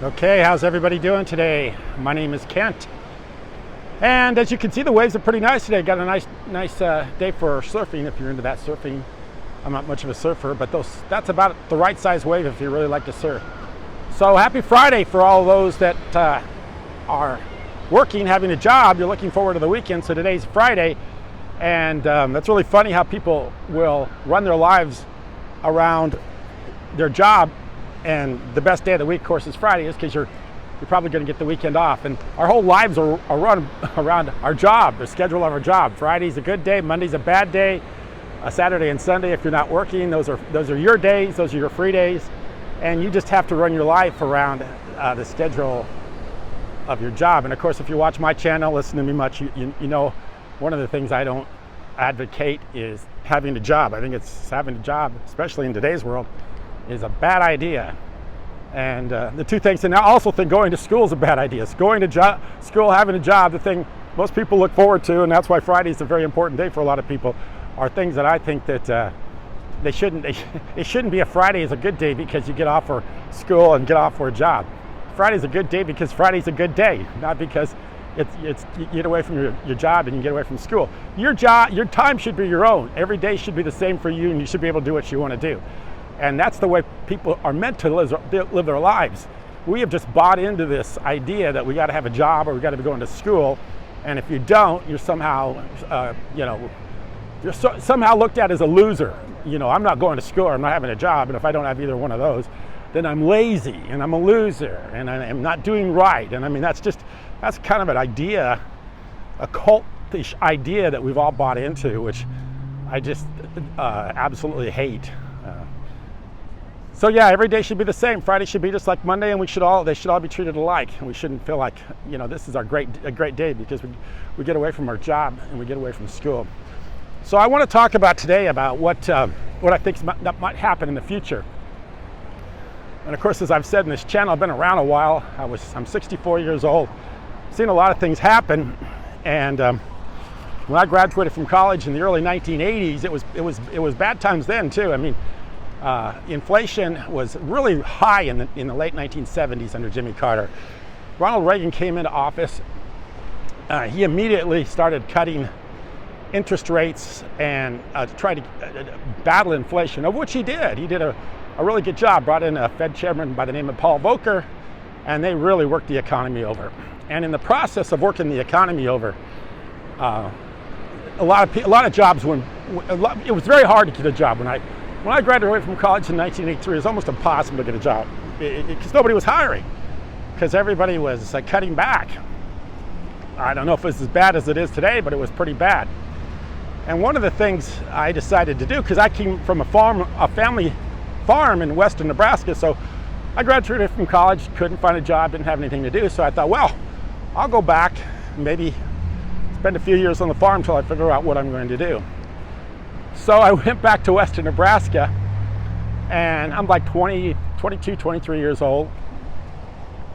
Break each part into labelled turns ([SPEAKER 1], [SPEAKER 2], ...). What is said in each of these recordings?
[SPEAKER 1] Okay, how's everybody doing today? My name is Kent, and as you can see, the waves are pretty nice today. Got a nice day for surfing if you're into that surfing. I'm not much of a surfer, but that's about the right size wave if you really like to surf. So happy Friday for all those that are working, having a job. You're looking forward to the weekend. So today's Friday, and that's really funny how people will run their lives around their job. And the best day of the week, of course, is Friday, is because you're probably going to get the weekend off. And our whole lives are run around our job, the schedule of our job. Friday's a good day, Monday's a bad day, Saturday and Sunday, if you're not working, those are your days, those are your free days. And you just have to run your life around the schedule of your job. And of course, if you watch my channel, listen to me much, you know one of the things I don't advocate is having a job. I think it's having a job, especially in today's world, is a bad idea. And the two things, and I also think going to school is a bad idea. It's going to school, having a job, the thing most people look forward to, and that's why Friday is a very important day for a lot of people, are things that I think that it shouldn't be a Friday is a good day because you get off for school and get off for a job. Friday's a good day because Friday's a good day, not because it's you get away from your job and you get away from school. Your time should be your own. Every day should be the same for you, and you should be able to do what you want to do. And that's the way people are meant to live their lives. We have just bought into this idea that we got to have a job or we got to be going to school, and if you don't, you're somehow, somehow looked at as a loser. I'm not going to school, or I'm not having a job, and if I don't have either one of those, then I'm lazy and I'm a loser and I'm not doing right. And I mean, that's kind of an idea, a cultish idea that we've all bought into, which I just absolutely hate. So yeah, every day should be the same. Friday should be just like Monday, and they should all be treated alike. And we shouldn't feel like, this is a great day because we get away from our job and we get away from school. So I want to talk about today about what I think that might happen in the future. And of course, as I've said in this channel, I've been around a while. I'm 64 years old, seen a lot of things happen. And when I graduated from college in the early 1980s, it was bad times then too. I mean, inflation was really high in the late 1970s under Jimmy Carter. Ronald Reagan came into office. He immediately started cutting interest rates and tried to battle inflation, of which he did. He did a really good job. Brought in a Fed chairman by the name of Paul Volcker, and they really worked the economy over. And in the process of working the economy over, a lot of jobs it was very hard to get a job. When I graduated from college in 1983, it was almost impossible to get a job because nobody was hiring because everybody was cutting back. I don't know if it was as bad as it is today, but it was pretty bad. And one of the things I decided to do, because I came from a family farm in western Nebraska, so I graduated from college, couldn't find a job, didn't have anything to do, so I thought, well, I'll go back, maybe spend a few years on the farm until I figure out what I'm going to do. So I went back to western Nebraska, and I'm like 22, 23 years old.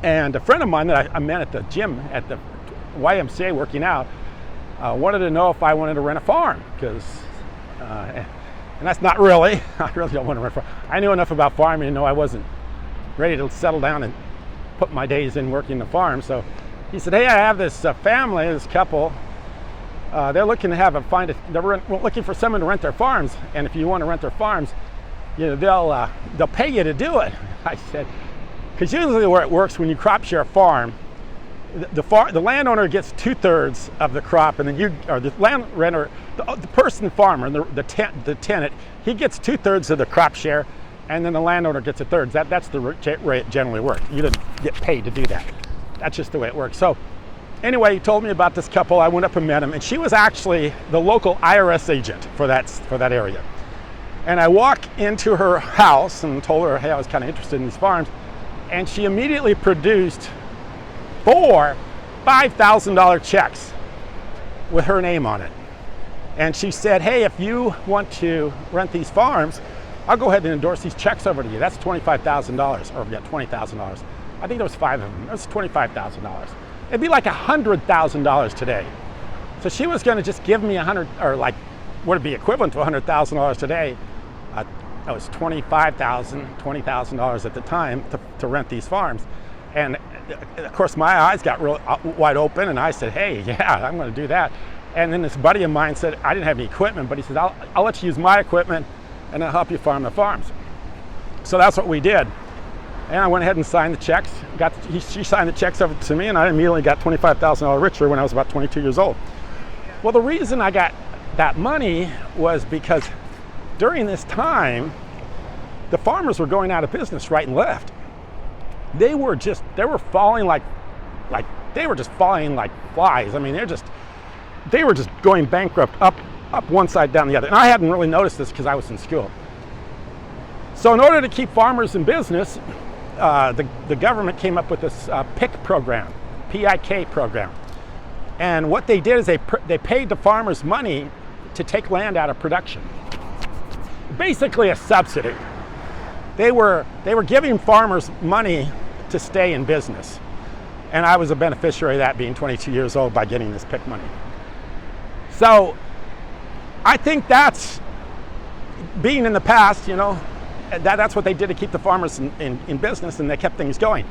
[SPEAKER 1] And a friend of mine that I met at the gym, at the YMCA working out, wanted to know if I wanted to rent a farm, because, and that's not really, I really don't want to rent a farm. I knew enough about farming to know I wasn't ready to settle down and put my days in working the farm. So he said, hey, I have this family, this couple. They're looking to they're looking for someone to rent their farms, and if you want to rent their farms, they'll pay you to do it. I said, because usually where it works when you crop share a farm, the landowner gets 2/3 of the crop, and then the land renter, the person farmer, the tenant, he gets 2/3 of the crop share, and then the landowner gets 1/3. That's the way it generally works. You don't get paid to do that. That's just the way it works. So anyway, he told me about this couple. I went up and met him, and she was actually the local IRS agent for that area. And I walked into her house and told her, hey, I was kind of interested in these farms, and she immediately produced 4 $5,000 checks with her name on it. And she said, hey, if you want to rent these farms, I'll go ahead and endorse these checks over to you. That's $25,000, or yeah, $20,000. I think there was 5 of them. It was $25,000. It'd be like $100,000 today. So she was going to just give me would it be equivalent to $100,000 today? That was $20,000 at the time to rent these farms. And of course my eyes got real wide open, and I said, hey, yeah, I'm going to do that. And then this buddy of mine said, I didn't have any equipment, but he said, I'll let you use my equipment and I'll help you farm the farms. So that's what we did. And I went ahead and signed the checks. She signed the checks over to me, and I immediately got $25,000 richer when I was about 22 years old. Well, the reason I got that money was because during this time, the farmers were going out of business right and left. They were falling like flies. I mean, they were just going bankrupt up one side, down the other. And I hadn't really noticed this because I was in school. So in order to keep farmers in business, the government came up with this PIK program, PIK program. And what they did is they paid the farmers money to take land out of production. Basically a subsidy. They were giving farmers money to stay in business. And I was a beneficiary of that, being 22 years old, by getting this PIK money. So I think that's, being in the past, that's what they did to keep the farmers in business, and they kept things going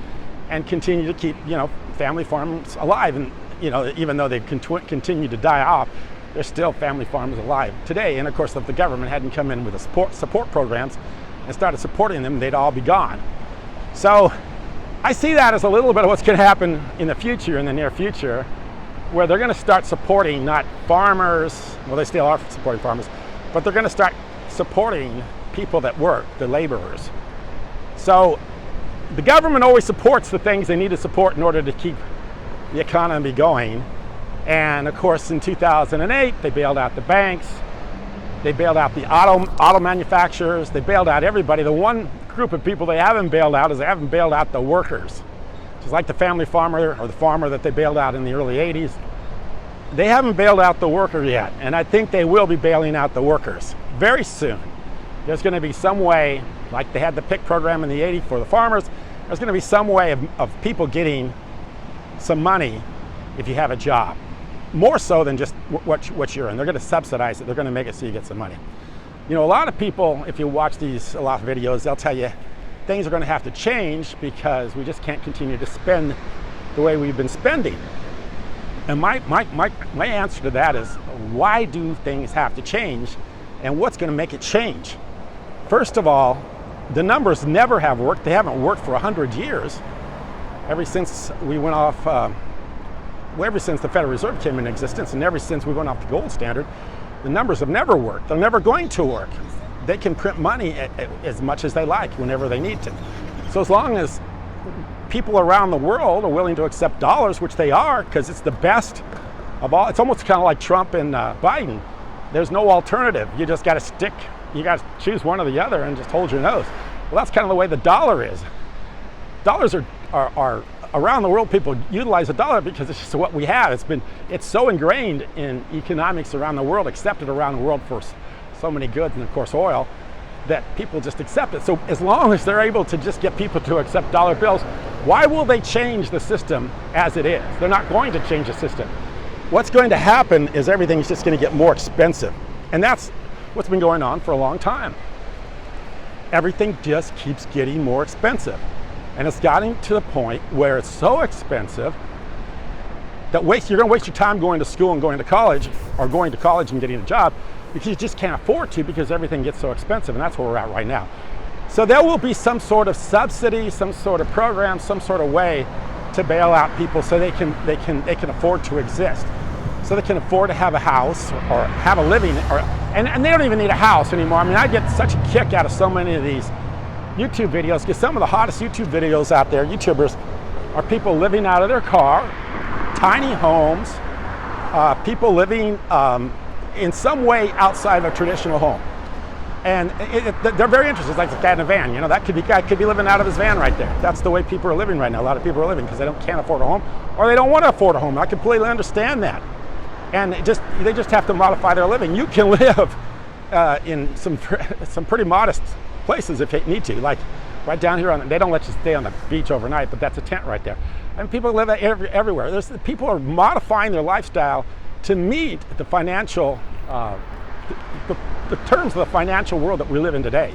[SPEAKER 1] and continue to keep, family farms alive. And, even though they've continued to die off, there's still family farms alive today. And of course, if the government hadn't come in with the support programs and started supporting them, they'd all be gone. So I see that as a little bit of what's going to happen in the future, in the near future, where they're going to start supporting not farmers, well, they still are supporting farmers, but they're going to start supporting people that work, the laborers. So the government always supports the things they need to support in order to keep the economy going. And of course, in 2008, they bailed out the banks, they bailed out the auto manufacturers, they bailed out everybody. The one group of people they haven't bailed out is they haven't bailed out the workers. Just like the family farmer or the farmer that they bailed out in the early 80s. They haven't bailed out the worker yet, and I think they will be bailing out the workers very soon. There's going to be some way, like they had the PIK program in the 80s for the farmers, there's going to be some way of people getting some money if you have a job. More so than just what you're in. They're going to subsidize it. They're going to make it so you get some money. A lot of people, if you watch a lot of videos, they'll tell you things are going to have to change because we just can't continue to spend the way we've been spending. And my answer to that is, why do things have to change, and what's going to make it change? First of all, the numbers never have worked. They haven't worked for 100 years. Ever since we went off, ever since the Federal Reserve came into existence, and ever since we went off the gold standard, the numbers have never worked. They're never going to work. They can print money as much as they like, whenever they need to. So as long as people around the world are willing to accept dollars, which they are, because it's the best of all, it's almost kind of like Trump and Biden. There's no alternative. You just got to choose one or the other and just hold your nose. Well, that's kind of the way the dollar is. Dollars are around the world, people utilize the dollar because it's just what we have. It's so ingrained in economics around the world, accepted around the world for so many goods, and of course oil, that people just accept it. So as long as they're able to just get people to accept dollar bills, why will they change the system as it is? They're not going to change the system. What's going to happen is everything's just going to get more expensive. And that's what's been going on for a long time. Everything just keeps getting more expensive. And it's gotten to the point where it's so expensive that you're going to waste your time going to school and going to college, or going to college and getting a job, because you just can't afford to, because everything gets so expensive. And that's where we're at right now. So there will be some sort of subsidy, some sort of program, some sort of way to bail out people so they can afford to exist. So they can afford to have a house or have a living, and they don't even need a house anymore. I mean, I get such a kick out of so many of these YouTube videos, because some of the hottest YouTube videos out there, YouTubers, are people living out of their car, tiny homes, people living in some way outside of a traditional home. And they're very interesting. It's like the guy in a van, that guy could be living out of his van right there. That's the way people are living right now. A lot of people are living because they can't afford a home, or they don't want to afford a home. I completely understand that. And they just have to modify their living. You can live in some pretty modest places if you need to. Like right down here, they don't let you stay on the beach overnight, but that's a tent right there. And people live everywhere. People are modifying their lifestyle to meet the financial, the terms of the financial world that we live in today,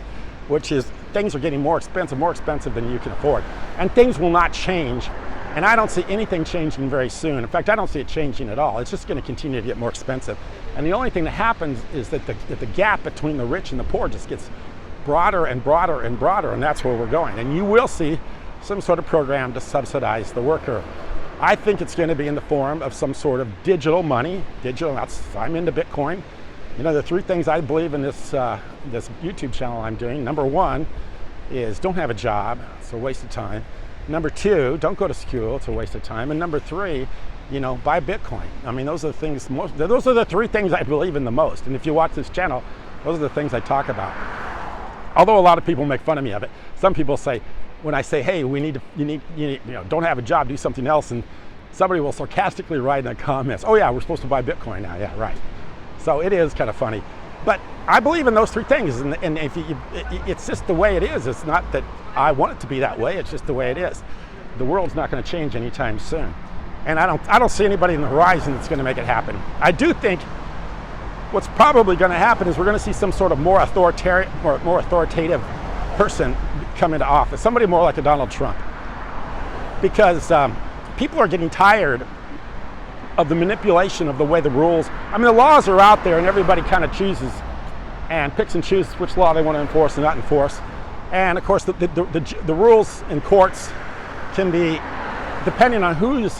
[SPEAKER 1] which is things are getting more expensive than you can afford. And things will not change. And I don't see anything changing very soon. In fact, I don't see it changing at all. It's just going to continue to get more expensive. And the only thing that happens is that the gap between the rich and the poor just gets broader and broader and broader, and that's where we're going. And you will see some sort of program to subsidize the worker. I think it's going to be in the form of some sort of digital money. I'm into Bitcoin. You know, the three things I believe in this YouTube channel I'm doing. Number one is don't have a job. It's a waste of time. Number two, don't go to school. It's a waste of time. And number three, buy Bitcoin. I mean, those are the three things I believe in the most. And if you watch this channel, those are the things I talk about. Although a lot of people make fun of me of it. Some people say, when I say, hey, don't have a job, do something else, and somebody will sarcastically write in the comments, oh yeah, we're supposed to buy Bitcoin now. Yeah, right. So it is kind of funny. But I believe in those three things, and it's just the way it is. It's not that I want it to be that way. It's just the way it is. The world's not going to change anytime soon, and I don't see anybody in the horizon that's going to make it happen. I do think what's probably going to happen is we're going to see some sort of more authoritative person come into office, somebody more like a Donald Trump, because people are getting tired of the manipulation of the way the rules. I mean, the laws are out there, and everybody kind of chooses and picks and chooses which law they want to enforce and not enforce. And of course, the rules in courts can be, depending on who's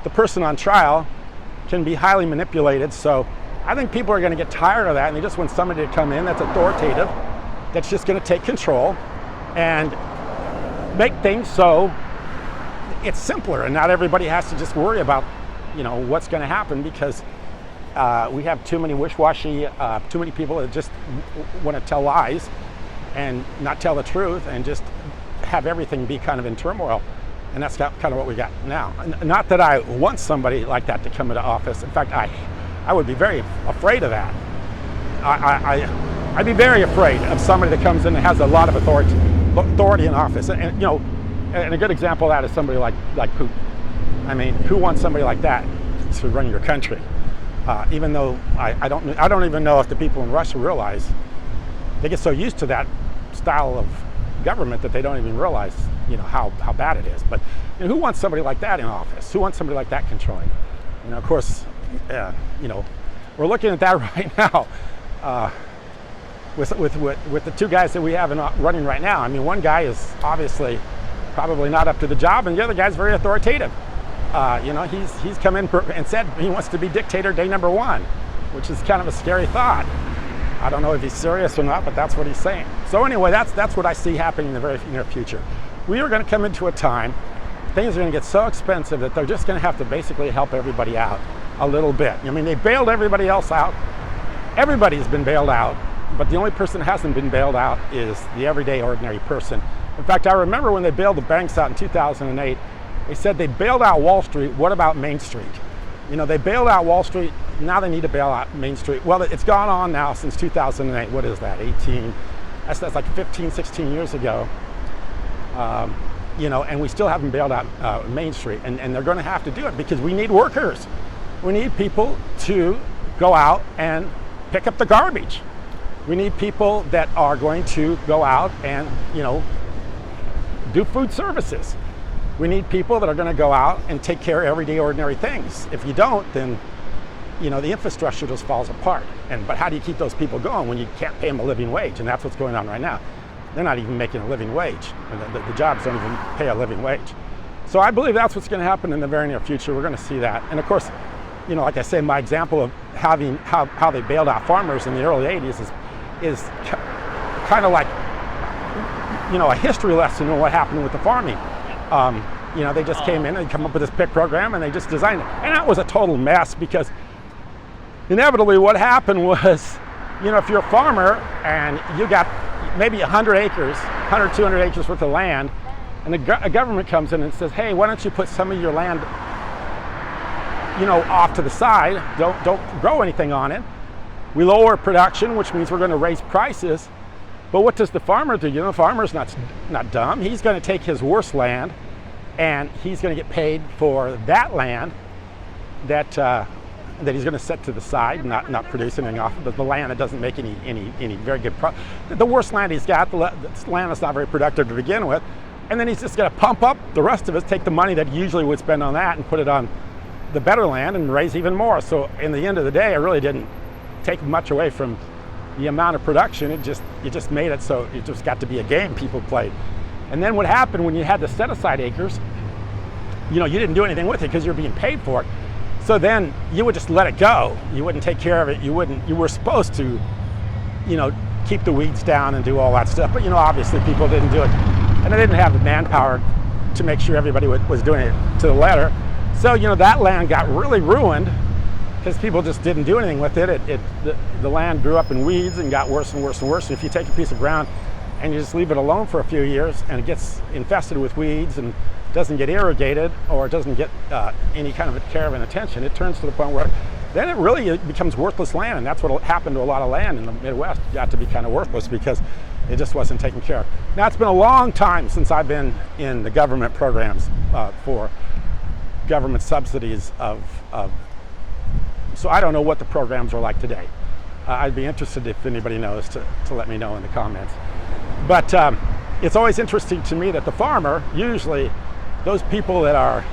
[SPEAKER 1] the person on trial, can be highly manipulated. So I think people are going to get tired of that, and they just want somebody to come in that's authoritative, that's just going to take control and make things so it's simpler, and not everybody has to just worry about what's going to happen, because we have too many wish-washy, too many people that just want to tell lies and not tell the truth and just have everything be kind of in turmoil. And that's kind of what we got now. Not that I want somebody like that to come into office. In fact, I would be very afraid of that. I'd be very afraid of somebody that comes in and has a lot of authority in office. And a good example of that is somebody like Putin. I mean, who wants somebody like that to run your country? Even though I don't even know if the people in Russia realize, they get so used to that style of government that they don't even realize, how bad it is. But who wants somebody like that in office? Who wants somebody like that controlling? Of course, we're looking at that right now with the two guys that we have running right now. I mean, one guy is obviously probably not up to the job, and the other guy's very authoritative. He's come in and said he wants to be dictator day number one, which is kind of a scary thought. I don't know if he's serious or not, but that's what he's saying. So anyway, that's what I see happening in the very near future. We are going to come into a time, things are going to get so expensive that they're just going to have to basically help everybody out a little bit. I mean, they bailed everybody else out. Everybody's been bailed out, but the only person that hasn't been bailed out is the everyday ordinary person. In fact, I remember when they bailed the banks out in 2008, they said they bailed out Wall Street. What about Main Street? They bailed out Wall Street. Now they need to bail out Main Street. Well, it's gone on now since 2008. What is that? 18? That's like 15, 16 years ago. And we still haven't bailed out Main Street. And they're going to have to do it because we need workers. We need people to go out and pick up the garbage. We need people that are going to go out and, do food services. We need people that are going to go out and take care of everyday ordinary things. If you don't, then the infrastructure just falls apart. But how do you keep those people going when you can't pay them a living wage? And that's what's going on right now. They're not even making a living wage. The jobs don't even pay a living wage. So I believe that's what's going to happen in the very near future. We're going to see that. And of course, like I say, my example of having how they bailed out farmers in the early 80s is kind of like a history lesson on what happened with the farming. They just came in and come up with this PIC program, and they just designed it. And that was a total mess, because inevitably what happened was, if you're a farmer and you got maybe 100 acres, 100, 200 acres worth of land, and a government comes in and says, hey, why don't you put some of your land, off to the side, don't grow anything on it. We lower production, which means we're going to raise prices. But what does the farmer do? The farmer's not dumb. He's going to take his worst land, and he's going to get paid for that land that that he's going to set to the side, not produce anything off of the land that doesn't make any very good the worst land he's got, the land that's not very productive to begin with, and then he's just going to pump up the rest of it, take the money that he usually would spend on that and put it on the better land and raise even more. So in the end of the day, it really didn't take much away from the amount of production. It just made it so it just got to be a game people played. And then what happened when you had the set aside acres, you didn't do anything with it because you're being paid for it. So then you would just let it go. You wouldn't take care of it. You were supposed to, keep the weeds down and do all that stuff. But, obviously people didn't do it. And they didn't have the manpower to make sure everybody was doing it to the letter. So, that land got really ruined because people just didn't do anything with it. The land grew up in weeds and got worse and worse and worse. And if you take a piece of ground and you just leave it alone for a few years and it gets infested with weeds and doesn't get irrigated or doesn't get any kind of care and attention, it turns to the point where then it becomes worthless land. And that's what happened to a lot of land in the Midwest. It got to be kind of worthless because it just wasn't taken care of. Now, it's been a long time since I've been in the government programs for government subsidies so I don't know what the programs are like today. I'd be interested if anybody knows to let me know in the comments. But it's always interesting to me that the farmer, usually those people that are,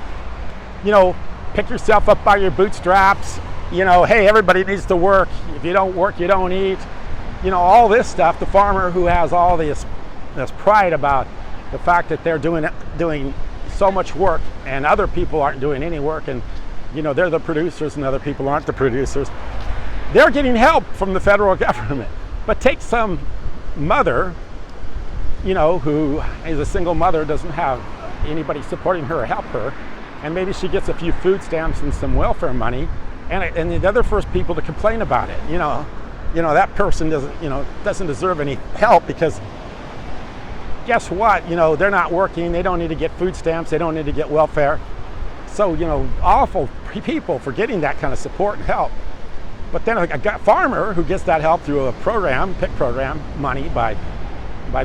[SPEAKER 1] pick yourself up by your bootstraps, hey, everybody needs to work. If you don't work, you don't eat. All this stuff, the farmer who has all this pride about the fact that they're doing so much work and other people aren't doing any work, and they're the producers and other people aren't the producers. They're getting help from the federal government. But take some mother, who is a single mother, doesn't have anybody supporting her or help her, and maybe she gets a few food stamps and some welfare money, and the other first people to complain about it. That person doesn't deserve any help because guess what? They're not working. They don't need to get food stamps. They don't need to get welfare. So, awful people for getting that kind of support and help. But then a farmer who gets that help through a program, PIC program, money by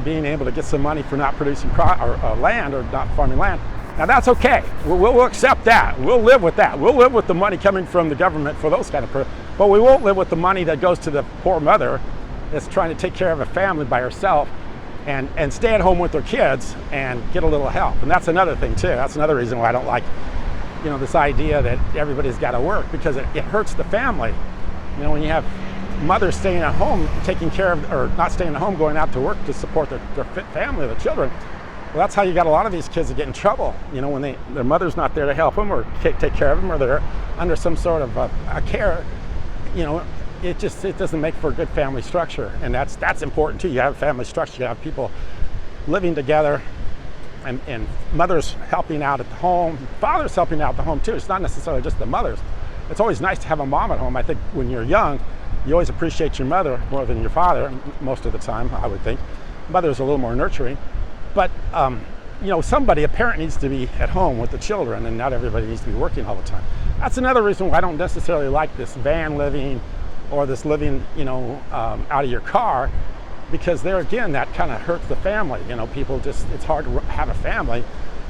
[SPEAKER 1] being able to get some money for not producing land or not farming land. Now that's okay. We'll accept that. We'll live with that. We'll live with the money coming from the government for those kind of but we won't live with the money that goes to the poor mother that's trying to take care of a family by herself and stay at home with their kids and get a little help. And that's another thing too. That's another reason why I don't like, this idea that everybody's got to work, because it hurts the family. When you have mothers staying at home, taking care of, or not staying at home, going out to work to support their family, their children. Well, that's how you got a lot of these kids that get in trouble. When their mother's not there to help them or take care of them, or they're under some sort of a care. It doesn't make for a good family structure, and that's important too. You have a family structure. You have people living together, and mothers helping out at the home, fathers helping out at the home too. It's not necessarily just the mothers. It's always nice to have a mom at home. I think when you're young, you always appreciate your mother more than your father most of the time, I would think. Mother's a little more nurturing. But, a parent needs to be at home with the children, and not everybody needs to be working all the time. That's another reason why I don't necessarily like this van living or this living, out of your car, because there again, that kind of hurts the family. It's hard to have a family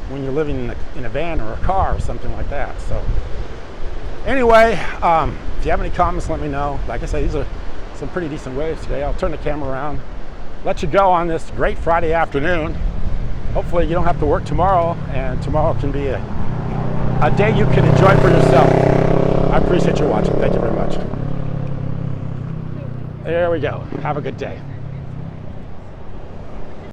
[SPEAKER 1] when you're living in a van or a car or something like that. So anyway, if you have any comments, let me know. Like I say, these are some pretty decent waves today. I'll turn the camera around, let you go on this great Friday afternoon. Hopefully you don't have to work tomorrow, and tomorrow can be a day you can enjoy for yourself. I appreciate you watching. Thank you very much. There we go. Have a good day.